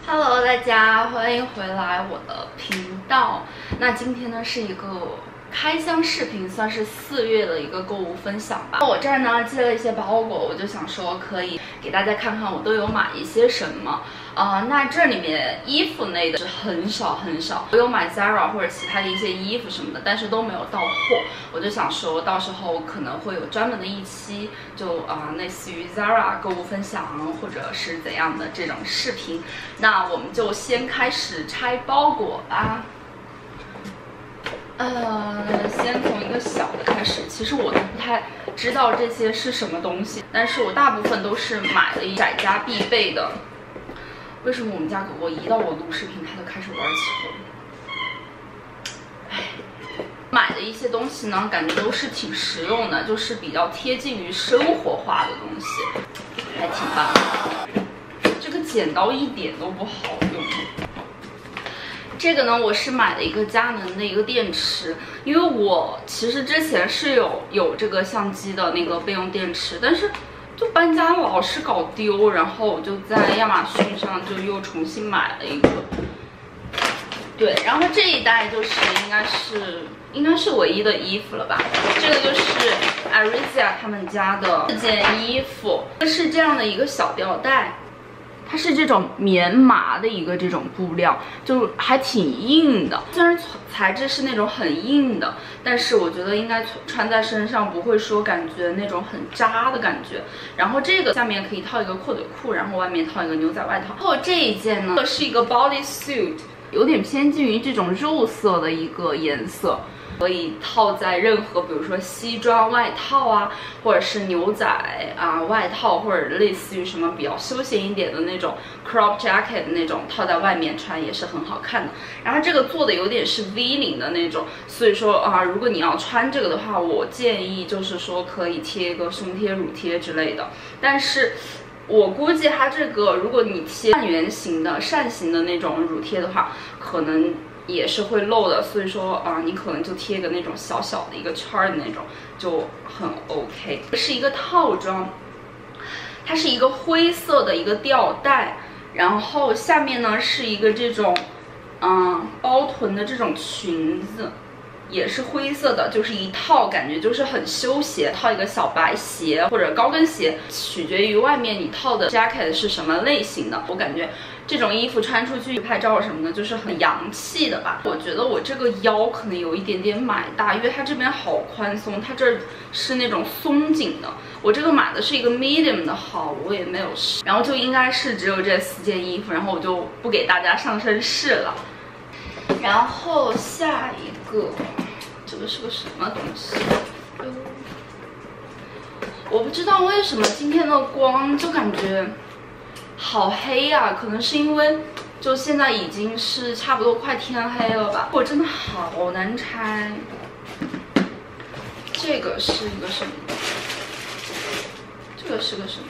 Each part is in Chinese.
Hello， 大家欢迎回来我的频道。那今天呢是一个开箱视频，算是4月的一个购物分享吧。我这儿呢寄了一些包裹，我就想说可以给大家看看我都有买一些什么。那这里面衣服类的是很少，我有买 Zara 或者其他的一些衣服什么的，但是都没有到货。我就想说到时候可能会有专门的一期，就类似于 Zara 购物分享或者是怎样的这种视频。那我们就先开始拆包裹吧。先从一个小的开始。其实我都不太知道这些是什么东西，但是我大部分都是买了一宅家必备的。为什么我们家狗狗一到我录视频，它就开始玩起来？买的一些东西呢，感觉都是挺实用的，就是比较贴近于生活化的东西，还挺棒的。这个剪刀一点都不好用。这个呢，我是买了一个佳能的一个电池，因为我其实之前是有这个相机的那个备用电池，但是就搬家老是搞丢，然后我就在亚马逊上就又重新买了一个。对，然后这一袋就是应该是唯一的衣服了吧？这个就是 Aritzia 他们家的4件衣服，是这样的一个小吊带。它是这种棉麻的一个这种布料，就还挺硬的。虽然材质是那种很硬的，但是我觉得应该穿在身上不会说感觉那种很扎的感觉。然后这个下面可以套一个阔腿裤，然后外面套一个牛仔外套。然后这一件呢，是一个 body suit， 有点偏近于这种肉色的一个颜色。可以套在任何，比如说西装外套啊，或者是牛仔外套，或者类似于什么比较休闲一点的那种 crop jacket 那种，套在外面穿也是很好看的。然后这个做的有点是 V 领的那种，所以说如果你要穿这个的话，我建议就是说可以贴一个胸贴、乳贴之类的。但是我估计它这个，如果你贴半圆形的、扇形的那种乳贴的话，可能也是会漏的，所以说你可能就贴个那种小小的一个圈的那种，就很 OK。是一个套装，它是一个灰色的一个吊带，然后下面呢是一个这种包臀的这种裙子。也是灰色的，就是一套，感觉就是很休闲，套一个小白鞋或者高跟鞋，取决于外面你套的 jacket 是什么类型的。我感觉这种衣服穿出去拍照什么的，就是很洋气的吧。我觉得我这个腰可能有一点点买大，因为它这边好宽松，它这儿是那种松紧的。我这个买的是一个 medium 的号，我也没有试，然后就应该是只有这4件衣服，然后我就不给大家上身试了。然后下一个，这个是个什么东西？我不知道为什么今天的光就感觉好黑呀，可能是因为就现在已经是差不多快天黑了吧。我真的好难拆。这个是一个什么？这个是个什么？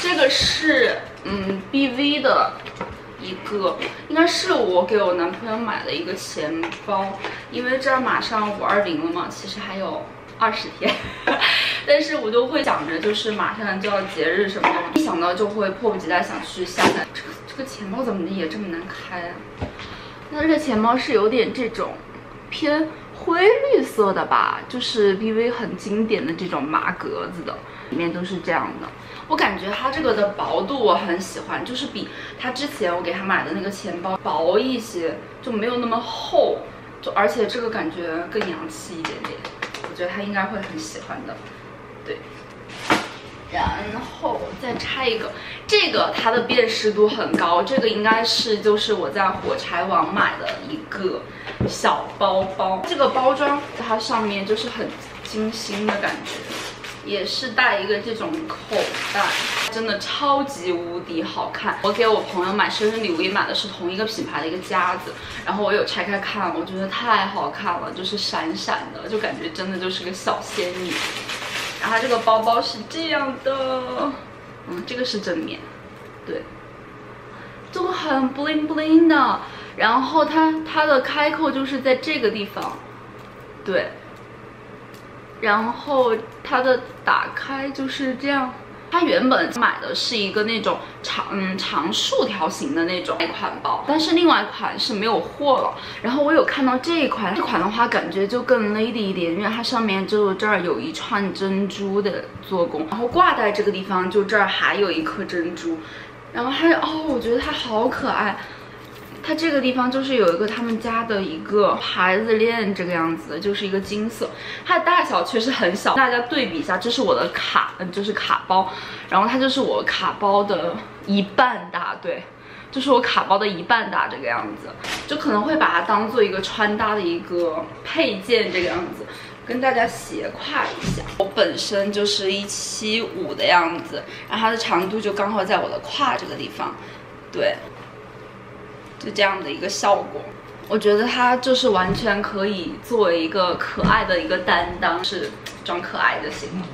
这个是BV 的一个，应该是我给我男朋友买的一个钱包，因为这儿马上520了嘛，其实还有20天，但是我就会想着就是马上就要节日什么的，一想到就会迫不及待想去下单。这个钱包怎么也这么难开啊？那这个钱包是有点这种偏灰绿色的吧，就是 BV 很经典的这种麻格子的，里面都是这样的。我感觉它这个的薄度我很喜欢，就是比它之前我给他买的那个钱包薄一些，就没有那么厚，而且这个感觉更洋气一点点，我觉得他应该会很喜欢的。对，然后再拆一个，这个它的辨识度很高，这个应该是就是我在火柴网买的一个小包包，这个包装它上面就是很精心的感觉。也是带一个这种口袋，真的超级无敌好看。我给我朋友买生日礼物也买的是同一个品牌的一个夹子，然后我有拆开看，我觉得太好看了，就是闪闪的，就感觉真的就是个小仙女。然后它这个包包是这样的，这个是正面，对，就很 bling bling 的。然后它的开扣就是在这个地方，对。然后它的打开就是这样。它原本买的是一个那种长竖条形的那种款包，但是另外一款是没有货了。然后我有看到这一款，这款的话感觉就更 lady 一点，因为它上面就这儿有一串珍珠的做工，然后挂在这个地方就这儿还有一颗珍珠，然后还有我觉得它好可爱。它这个地方就是有一个他们家的一个牌子链，这个样子的，就是一个金色，它的大小确实很小。大家对比一下，这是我的卡，就是卡包，然后它就是我卡包的一半大，对，就是我卡包的一半大这个样子，就可能会把它当做一个穿搭的一个配件这个样子。跟大家斜挎一下，我本身就是175的样子，然后它的长度就刚好在我的胯这个地方，对。就这样的一个效果，我觉得它就是完全可以作为一个可爱的一个担当，是装可爱就行了。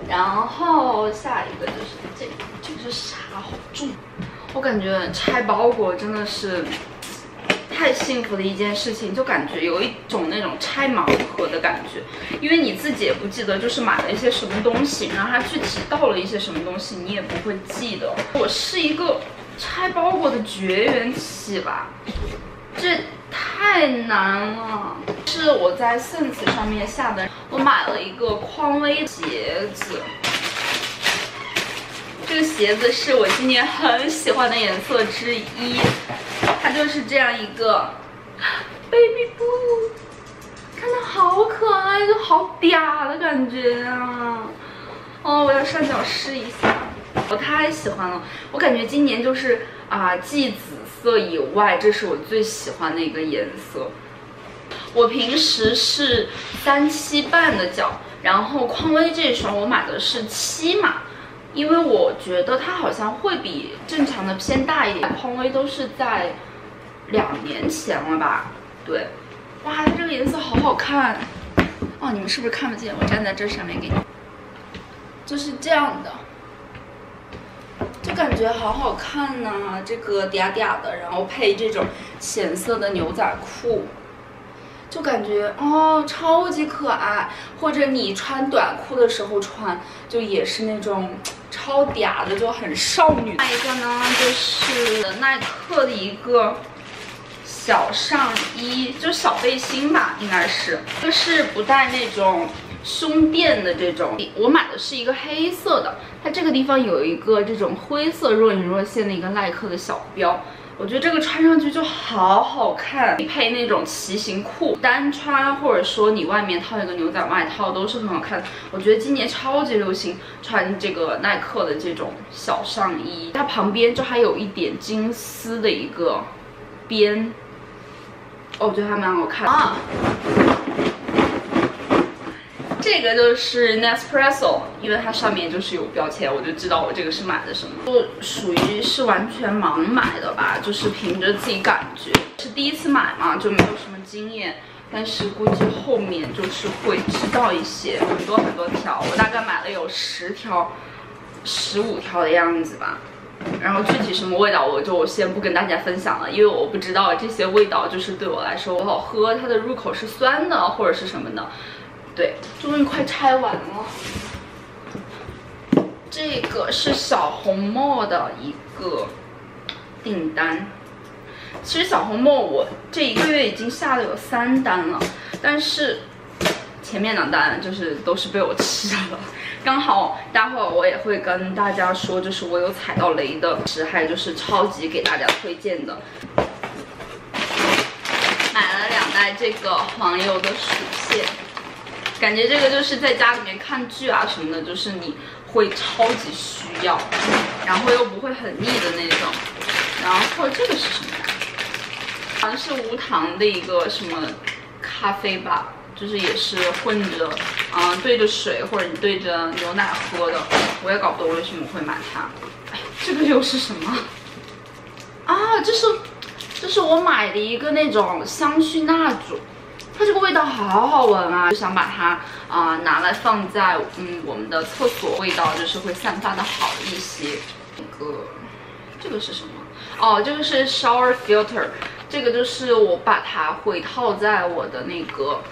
然后下一个就是这个是啥？好重！我感觉拆包裹真的是太幸福的一件事情，就感觉有一种那种拆盲盒的感觉，因为你自己也不记得就是买了一些什么东西，然后它具体到了一些什么东西，你也不会记得。我是一个拆包裹的绝缘体吧，这太难了。是我在 Sense 上面下的，我买了一个匡威鞋子。这个鞋子是我今年很喜欢的颜色之一，它就是这样一个 baby blue， 看它好可爱，就好嗲的感觉啊！我要上脚试一下。我太喜欢了，我感觉今年就是继紫色以外，这是我最喜欢的一个颜色。我平时是37半的脚，然后匡威这双我买的是7码，因为我觉得它好像会比正常的偏大一点。匡威都是在2年前了吧？对，哇，它这个颜色好好看你们是不是看不见？我站在这上面给你，就是这样的。就感觉好好看呐，这个嗲嗲的，然后配这种浅色的牛仔裤，就感觉超级可爱。或者你穿短裤的时候穿，就也是那种超嗲的，就很少女。下一个呢，就是耐克的一个小上衣，就小背心吧，应该是，就是不带那种胸垫的这种。我买的是一个黑色的，它这个地方有一个这种灰色若隐若现的一个耐克的小标，我觉得这个穿上去就好好看。你配那种骑行裤单穿，或者说你外面套一个牛仔外套都是很好看的。我觉得今年超级流行穿这个耐克的这种小上衣，它旁边就还有一点金丝的一个边，我觉得还蛮好看啊。这个就是 Nespresso， 因为它上面就是有标签，我就知道我这个是买的什么，就属于是完全盲买的吧，就是凭着自己感觉，是第一次买嘛，就没有什么经验，但是估计后面就是会知道一些很多条，我大概买了有10条、15条的样子吧。然后具体什么味道我就先不跟大家分享了，因为我不知道这些味道就是对我来说不好喝，它的入口是酸的或者是什么的。对，终于快拆完了。这个是小红帽的一个订单。其实小红帽我这1个月已经下了有3单了，但是前面2单就是都是被我吃了。刚好待会儿我也会跟大家说，就是我有踩到雷的，还有就是超级给大家推荐的。买了2袋这个黄油的薯片。感觉这个就是在家里面看剧啊什么的，就是你会超级需要，然后又不会很腻的那种。然后这个是什么呀？好像是无糖的一个什么咖啡吧，就是也是混着，兑着水或者你兑着牛奶喝的。我也搞不懂为什么会买它。哎，这个又是什么？这是我买的一个那种香薰蜡烛。它这个味道好好闻啊，就想把它拿来放在我们的厕所，味道就是会散发的好一些。这个是什么？这个是 shower filter， 这个就是我把它会套在我的那个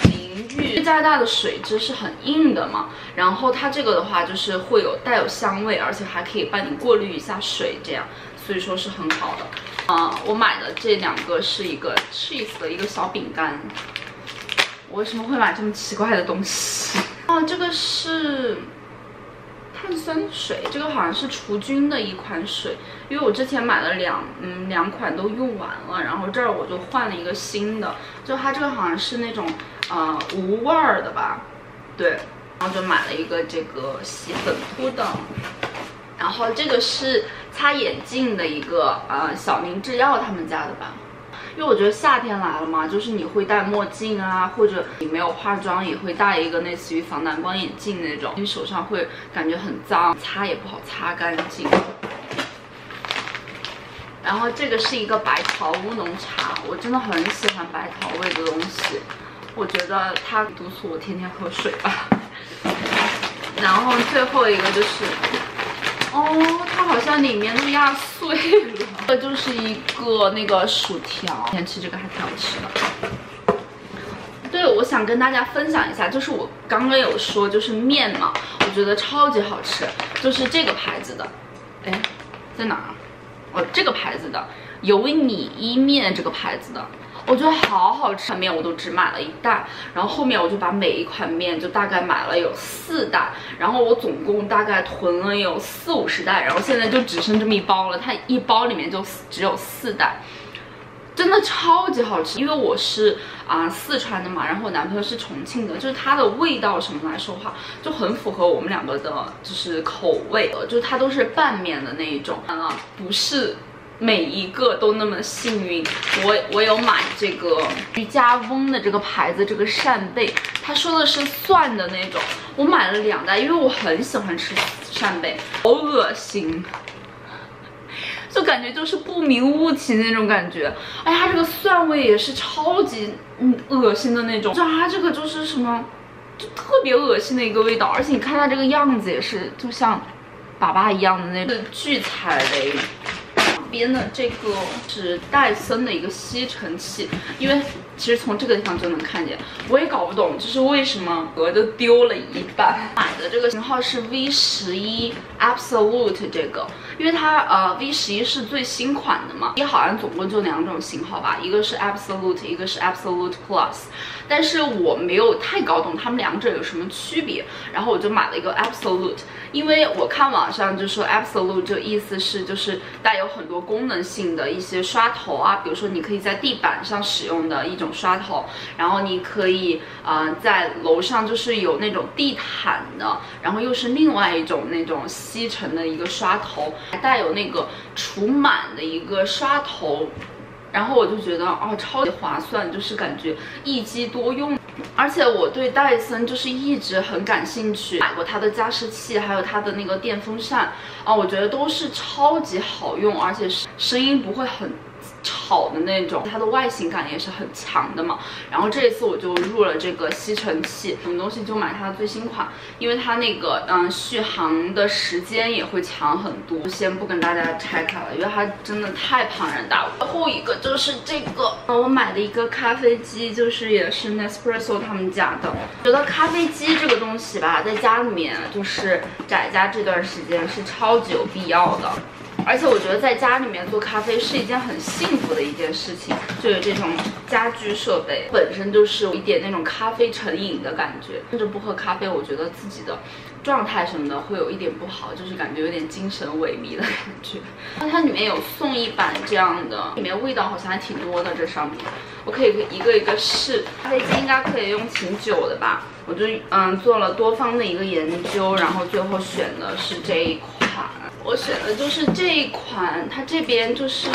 淋浴加拿大的水质是很硬的嘛，然后它这个的话就是会带有香味，而且还可以帮你过滤一下水，这样，所以说是很好的。我买的这2个是一个 cheese 的一个小饼干。我为什么会买这么奇怪的东西？这个是碳酸水，这个好像是除菌的一款水，因为我之前买了两款都用完了，然后这儿我就换了一个新的，就它这个好像是那种无味儿的吧，对，然后就买了一个这个洗粉扑的，然后这个是擦眼镜的一个小明制药他们家的吧。因为我觉得夏天来了嘛，就是你会戴墨镜啊，或者你没有化妆也会戴一个类似于防蓝光眼镜那种，你手上会感觉很脏，擦也不好擦干净。然后这个是一个白桃乌龙茶，我真的很喜欢白桃味的东西，我觉得它督促我天天喝水吧。然后最后一个就是。它好像里面都压碎了。这就是一个那个薯条，天吃这个还挺好吃的。对，我想跟大家分享一下，就是我刚刚有说，就是面嘛，我觉得超级好吃，就是这个牌子的，哎，在哪儿？这个牌子的有你意面这个牌子的。我觉得好好吃，面我都只买了1袋，然后后面我就把每一款面就大概买了有4袋，然后我总共大概囤了有40-50袋，然后现在就只剩这么一包了，它一包里面就只有4袋，真的超级好吃。因为我是四川的嘛，然后我男朋友是重庆的，就是它的味道什么来说的话，就很符合我们2个的就是口味，就是它都是拌面的那一种，不是。每一个都那么幸运，我有买这个瑜伽翁的这个牌子，这个扇贝，他说的是蒜的那种，我买了2袋，因为我很喜欢吃扇贝，好恶心，就感觉就是不明物体那种感觉。哎呀，它这个蒜味也是超级恶心的那种，就它这个就是什么，就特别恶心的一个味道，而且你看它这个样子也是就像粑粑一样的那种，巨踩雷。边的这个是戴森的一个吸尘器，因为其实从这个地方就能看见，我也搞不懂就是为什么盒就丢了一半。买的这个型号是 V11 Absolute 这个，因为它V11是最新款的嘛，也好像总共就2种型号吧，一个是 Absolute， 一个是 Absolute Plus， 但是我没有太搞懂它们2者有什么区别，然后我就买了一个 Absolute， 因为我看网上就说 Absolute 这个意思是就是带有很多功能性的一些刷头啊，比如说你可以在地板上使用的一种刷头，然后你可以在楼上就是有那种地毯的，然后又是另外一种那种吸尘的一个刷头，还带有那个除螨的一个刷头，然后我就觉得超级划算，就是感觉一机多用。而且我对戴森就是一直很感兴趣，买过它的加湿器，还有它的那个电风扇我觉得都是超级好用，而且声音不会很吵的那种，它的外形感也是很强的嘛。然后这一次我就入了这个吸尘器，什么东西就买它的最新款，因为它那个续航的时间也会强很多。先不跟大家拆开了，因为它真的太庞然大物。最后一个就是这个，我买的一个咖啡机，就是也是 Nespresso 他们家的。觉得咖啡机这个东西吧，在家里面就是宅家这段时间是超级有必要的。而且我觉得在家里面做咖啡是一件很幸福的一件事情，就有这种家居设备，本身就是有一点那种咖啡成瘾的感觉，甚至不喝咖啡，我觉得自己的状态什么的会有一点不好，就是感觉有点精神萎靡的感觉。那它里面有送一版这样的，里面味道好像还挺多的，这上面我可以一个一个试。咖啡机应该可以用挺久的吧，我就做了多方的一个研究，然后最后选的是这一款。我选的就是这一款，它这边就是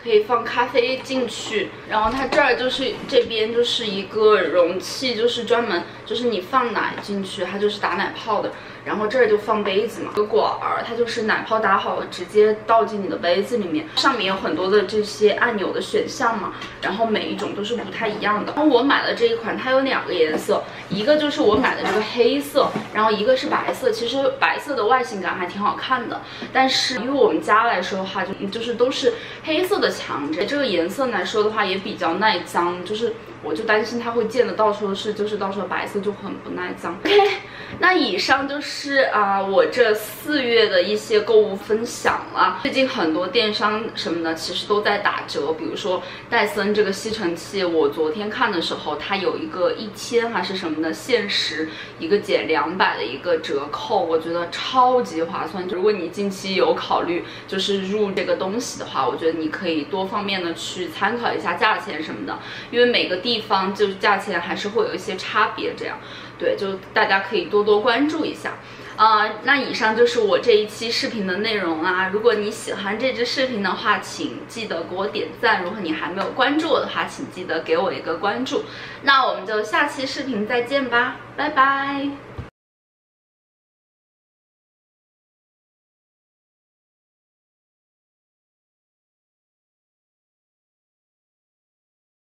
可以放咖啡进去，然后它这儿就是这边就是一个容器，就是专门就是你放奶进去，它就是打奶泡的。然后这儿就放杯子嘛，有管儿，它就是奶泡打好了，直接倒进你的杯子里面。上面有很多的这些按钮的选项嘛，然后每一种都是不太一样的。然后我买的这一款，它有2个颜色，一个就是我买的这个黑色，然后一个是白色。其实白色的外形感还挺好看的，但是因为我们家来说的话，就是都是黑色的墙纸，这个颜色来说的话也比较耐脏，就是我就担心它会溅的到时候就是到时候白色就很不耐脏。OK， 那以上就是我这4月的一些购物分享了。最近很多电商什么的其实都在打折，比如说戴森这个吸尘器，我昨天看的时候它有一个1000还是什么的限时一个减200的一个折扣，我觉得超级划算。如果你近期有考虑就是入这个东西的话，我觉得你可以多方面的去参考一下价钱什么的，因为每个地方就是价钱还是会有一些差别，这样对，就大家可以多多关注一下。那以上就是我这一期视频的内容啦。如果你喜欢这支视频的话，请记得给我点赞。如果你还没有关注我的话，请记得给我一个关注。那我们就下期视频再见吧，拜拜。